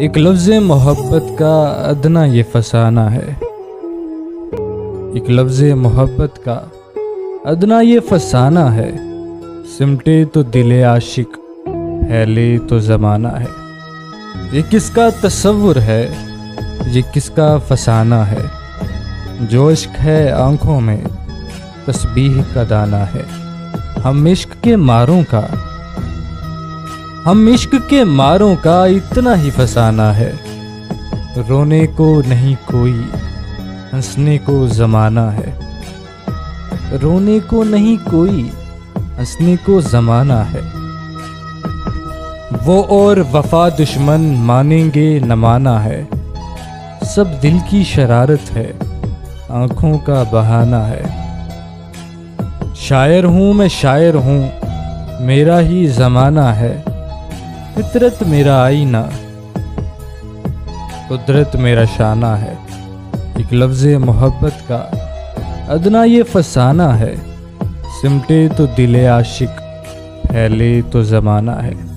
एक लफ्ज़ मोहब्बत का अदना ये फसाना है। एक लफ्ज़ मोहब्बत का अदना ये फसाना है। सिमटे तो दिले आशिक, फैले तो ज़माना है। ये किसका तसव्वुर है, ये किसका फसाना है। जो इश्क है आँखों में तस्बीह का दाना है। हम इश्क के मारों का इतना ही फसाना है। रोने को नहीं कोई, हंसने को ज़माना है। रोने को नहीं कोई, हंसने को ज़माना है। वो और वफा दुश्मन मानेंगे न माना है। सब दिल की शरारत है, आँखों का बहाना है। शायर हूँ मैं शायर हूँ, मेरा ही ज़माना है। फितरत मेरा आईना, कुदरत मेरा शाना है। एक लफ्ज़ मोहब्बत का अदना ये फसाना है। सिमटे तो दिले आशिक, फैले तो ज़माना है।